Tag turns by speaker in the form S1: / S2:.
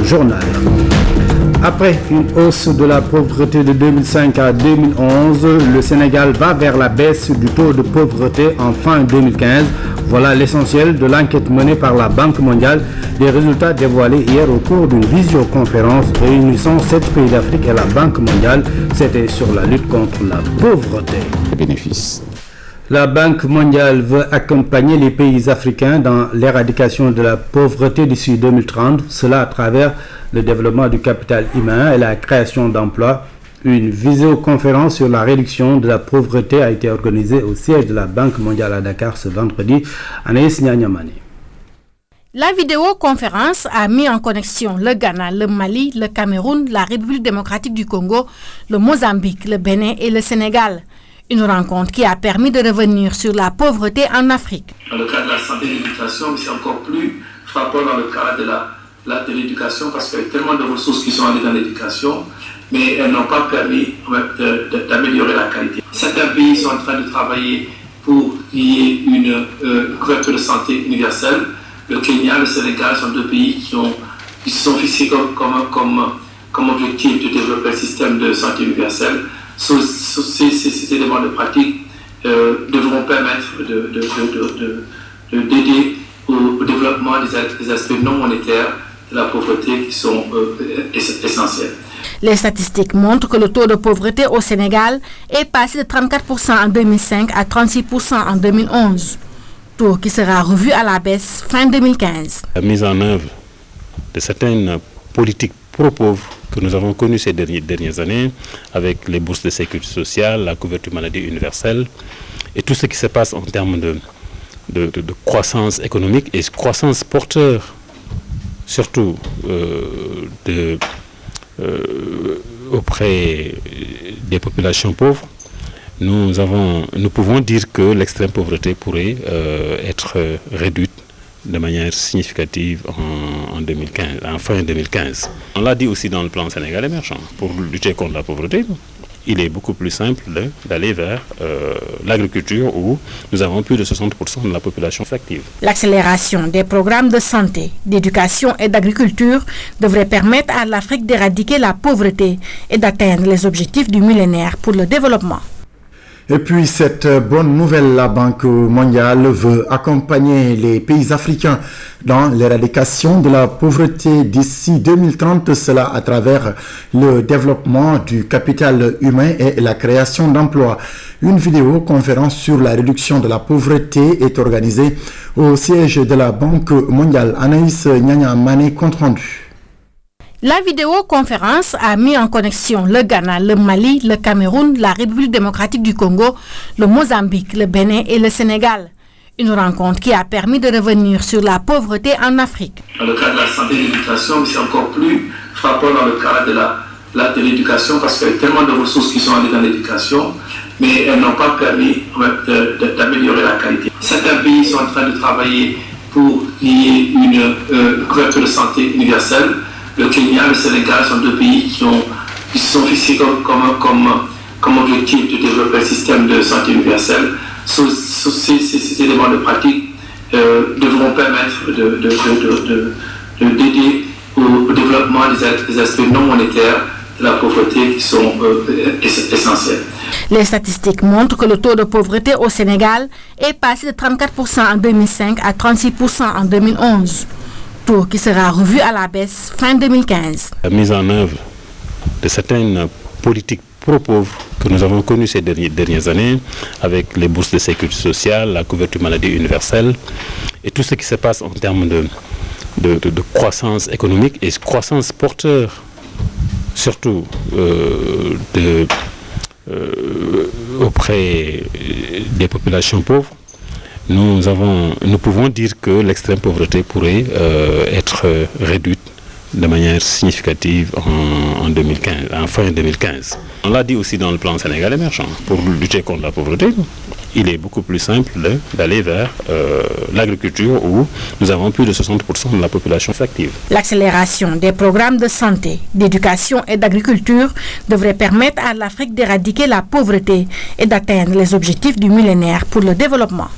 S1: journal. Après une hausse de la pauvreté de 2005 à 2011, le Sénégal va vers la baisse du taux de pauvreté en fin 2015. Voilà l'essentiel de l'enquête menée par la Banque mondiale, des résultats dévoilés hier au cours d'une visioconférence réunissant 7 pays d'Afrique et la Banque mondiale. C'était sur la lutte contre la pauvreté.
S2: Bénéfice.
S1: La Banque mondiale veut accompagner les pays africains dans l'éradication de la pauvreté d'ici 2030, cela à travers le développement du capital humain et la création d'emplois. Une visioconférence sur la réduction de la pauvreté a été organisée au siège de la Banque mondiale à Dakar ce vendredi. Anaïs Nyanyamane.
S3: La vidéoconférence a mis en connexion le Ghana, le Mali, le Cameroun, la République démocratique du Congo, le Mozambique, le Bénin et le Sénégal. Une rencontre qui a permis de revenir sur la pauvreté en Afrique.
S4: Dans le cadre de la santé et de l'éducation, mais c'est encore plus frappant dans le cadre de l'éducation parce qu'il y a tellement de ressources qui sont allées dans l'éducation, mais elles n'ont pas permis d'améliorer la qualité. Certains pays sont en train de travailler pour qu'il y ait une couverture de santé universelle. Le Kenya, le Sénégal sont deux pays qui se sont fixés comme objectif de développer un système de santé universelle. Ces éléments de pratique devront permettre d'aider au développement des aspects non monétaires de la pauvreté qui sont essentiels.
S3: Les statistiques montrent que le taux de pauvreté au Sénégal est passé de 34% en 2005 à 36% en 2011, taux qui sera revu à la baisse fin 2015.
S2: La mise en œuvre de certaines politiques pro-pauvres que nous avons connues ces dernières années, avec les bourses de sécurité sociale, la couverture maladie universelle, et tout ce qui se passe en termes de croissance économique et croissance porteur, surtout auprès des populations pauvres, nous pouvons dire que l'extrême pauvreté pourrait être réduite de manière significative en fin 2015. On l'a dit aussi dans le plan Sénégal émergent. Pour lutter contre la pauvreté, il est beaucoup plus simple d'aller vers l'agriculture où nous avons plus de 60% de la population active.
S3: L'accélération des programmes de santé, d'éducation et d'agriculture devrait permettre à l'Afrique d'éradiquer la pauvreté et d'atteindre les objectifs du millénaire pour le développement.
S5: Et puis cette bonne nouvelle, la Banque mondiale veut accompagner les pays africains dans l'éradication de la pauvreté d'ici 2030, cela à travers le développement du capital humain et la création d'emplois. Une vidéoconférence sur la réduction de la pauvreté est organisée au siège de la Banque mondiale. Anaïs Nyanyamane, compte rendu.
S3: La vidéoconférence a mis en connexion le Ghana, le Mali, le Cameroun, la République démocratique du Congo, le Mozambique, le Bénin et le Sénégal. Une rencontre qui a permis de revenir sur la pauvreté en Afrique.
S4: Dans le cadre de la santé et de l'éducation, mais c'est encore plus frappant dans le cadre de l'éducation parce qu'il y a tellement de ressources qui sont allées dans l'éducation, mais elles n'ont pas permis d'améliorer la qualité. Certains pays sont en train de travailler pour qu'il y ait une couverture de santé universelle. Le Kenya, le Sénégal sont deux pays qui se sont fixés comme objectif de développer un système de santé universelle. Ces éléments de pratique devront permettre d'aider au développement des aspects non monétaires de la pauvreté qui sont essentiels.
S3: Les statistiques montrent que le taux de pauvreté au Sénégal est passé de 34% en 2005 à 36% en 2011. Taux qui sera revu à la baisse fin 2015.
S2: La mise en œuvre de certaines politiques pro-pauvres que nous avons connues ces dernières années, avec les bourses de sécurité sociale, la couverture maladie universelle, et tout ce qui se passe en termes de croissance économique et croissance porteur, surtout auprès des populations pauvres. Nous pouvons dire que l'extrême pauvreté pourrait être réduite de manière significative en fin 2015. On l'a dit aussi dans le plan Sénégal émergent. Pour lutter contre la pauvreté, il est beaucoup plus simple d'aller vers l'agriculture où nous avons plus de 60% de la population active.
S3: L'accélération des programmes de santé, d'éducation et d'agriculture devrait permettre à l'Afrique d'éradiquer la pauvreté et d'atteindre les objectifs du millénaire pour le développement.